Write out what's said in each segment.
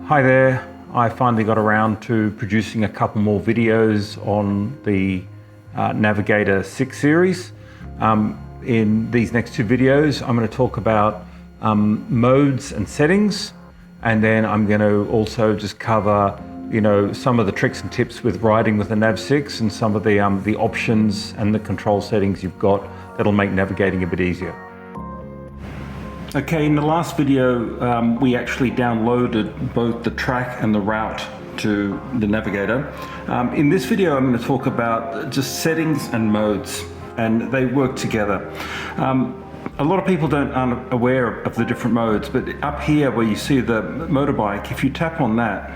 Hi there, I finally got around to producing a couple more videos on the Navigator 6 series. In these next two videos, I'm going to talk about modes and settings, and then I'm going to also just cover some of the tricks and tips with riding with the Nav6 and some of the options and the control settings you've got that'll make navigating a bit easier. Okay, in the last video we actually downloaded both the track and the route to the Navigator. In this video I'm going to talk about just settings and modes, and they work together. A lot of people aren't aware of the different modes, but up here where you see the motorbike, if you tap on that,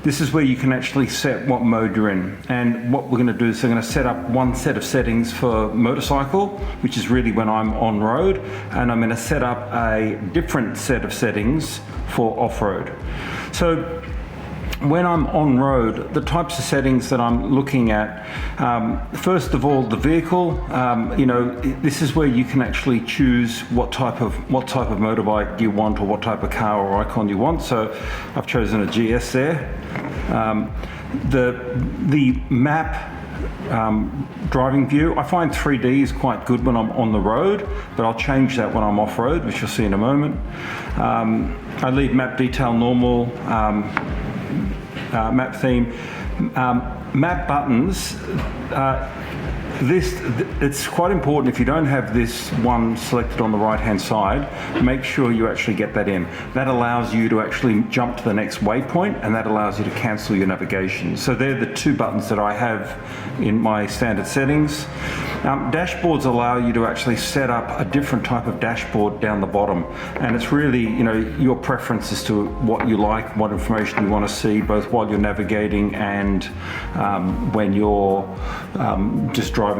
this is where you can actually set what mode you're in. And what we're going to do is we're going to set up one set of settings for motorcycle, which is really when I'm on road, and I'm going to set up a different set of settings for off-road. So when I'm on road, the types of settings that I'm looking at, first of all, the vehicle, this is where you can actually choose what type of motorbike you want, or what type of car or icon you want. So I've chosen a GS there. The map driving view, I find 3D is quite good when I'm on the road, but I'll change that when I'm off-road, which you'll see in a moment. I leave map detail normal. Map theme, map buttons. It's quite important. If you don't have this one selected on the right hand side, make sure you actually get that in. That allows you to actually jump to the next waypoint, and that allows you to cancel your navigation. So they're the two buttons that I have in my standard settings. Dashboards allow you to actually set up a different type of dashboard down the bottom, and it's really your preference as to what you like, what information you want to see, both while you're navigating and when you're just driving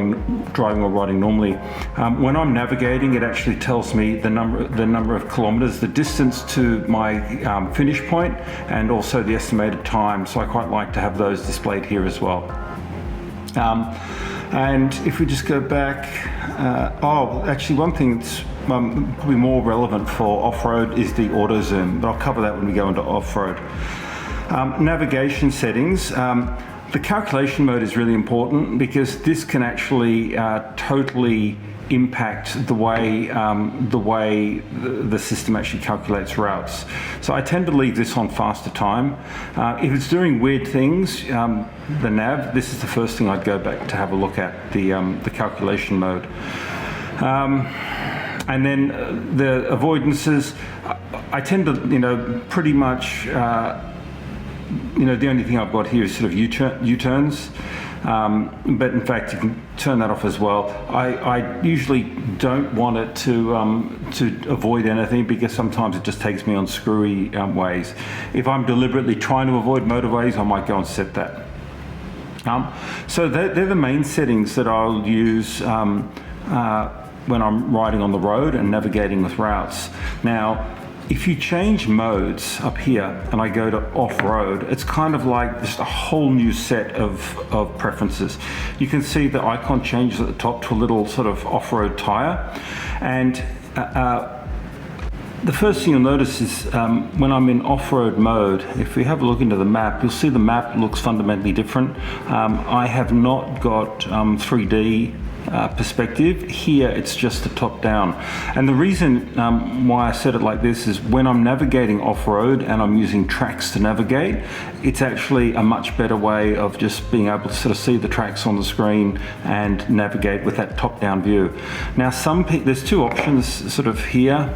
or riding normally. When I'm navigating, it actually tells me the number of kilometers, the distance to my finish point, and also the estimated time. So I quite like to have those displayed here as well. And if we just go back, actually one thing that's probably more relevant for off-road is the auto zoom, but I'll cover that when we go into off-road. Navigation settings. The calculation mode is really important because this can actually totally impact the way the system actually calculates routes. So I tend to leave this on faster time. If it's doing weird things, the nav, this is the first thing I'd go back to have a look at, the calculation mode. And then the avoidances, I tend to pretty much the only thing I've got here is sort of U-turns, but in fact you can turn that off as well. I usually don't want it to avoid anything, because sometimes it just takes me on screwy ways. If I'm deliberately trying to avoid motorways, I might go and set that. So they're the main settings that I'll use when I'm riding on the road and navigating with routes. Now, if you change modes up here and I go to off-road, it's kind of like just a whole new set of preferences. You can see the icon changes at the top to a little sort of off-road tire. And the first thing you'll notice is when I'm in off-road mode, if we have a look into the map, you'll see the map looks fundamentally different. I have not got 3D perspective. Here it's just the top down, and the reason why I set it like this is when I'm navigating off-road and I'm using tracks to navigate, it's actually a much better way of just being able to sort of see the tracks on the screen and navigate with that top-down view. Now there's two options sort of here.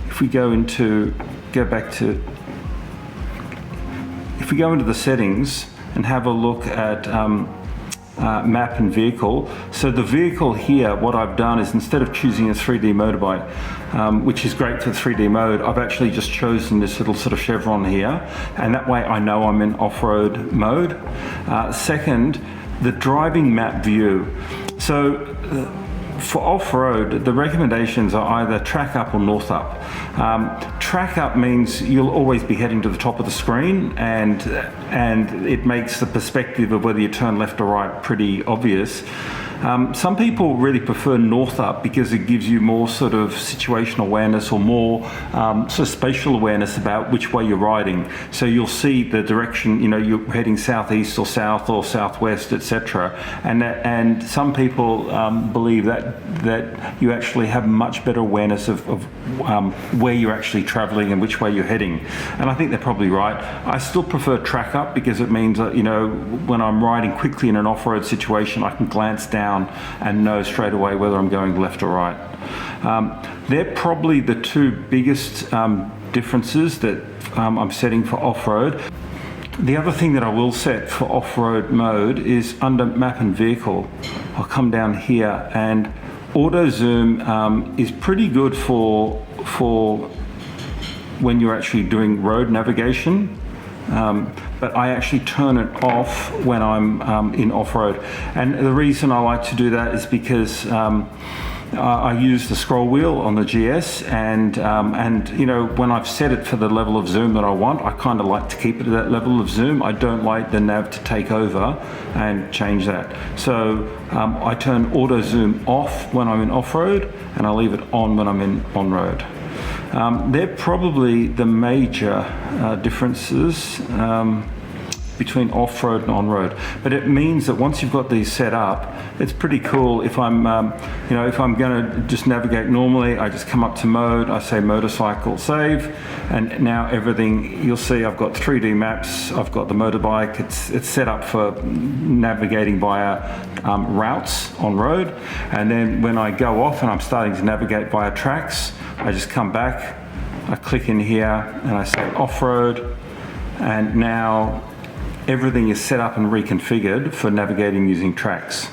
If we go into the settings and have a look at map and vehicle. So the vehicle here, what I've done is, instead of choosing a 3D motorbike, which is great for 3D mode, I've actually just chosen this little sort of chevron here, and that way I know I'm in off-road mode. Second, the driving map view. So for off-road, the recommendations are either track up or north up. Track up means you'll always be heading to the top of the screen, and it makes the perspective of whether you turn left or right pretty obvious. Some people really prefer north up because it gives you more sort of situational awareness or more sort of spatial awareness about which way you're riding. So you'll see the direction, you know, you're heading southeast or south or southwest, etc. And some people believe that you actually have much better awareness of where you're actually traveling and which way you're heading. And I think they're probably right. I still prefer track up because it means that, you know, when I'm riding quickly in an off-road situation, I can glance down and know straight away whether I'm going left or right. They're probably the two biggest differences that I'm setting for off-road. The other thing that I will set for off-road mode is under map and vehicle. I'll come down here, and auto zoom is pretty good for when you're actually doing road navigation. But I actually turn it off when I'm in off-road. And the reason I like to do that is because I use the scroll wheel on the GS, and you know, when I've set it for the level of zoom that I want, I kind of like to keep it at that level of zoom. I don't like the nav to take over and change that. So I turn auto zoom off when I'm in off-road, and I leave it on when I'm in on-road. They're probably the major differences between off-road and on-road. But it means that once you've got these set up, it's pretty cool. If I'm, you know, if I'm going to just navigate normally, I just come up to mode, I say motorcycle save, and now everything, you'll see I've got 3D maps, I've got the motorbike, it's set up for navigating via routes on road. And then when I go off and I'm starting to navigate via tracks, I just come back, I click in here and I say off-road, and now everything is set up and reconfigured for navigating using tracks.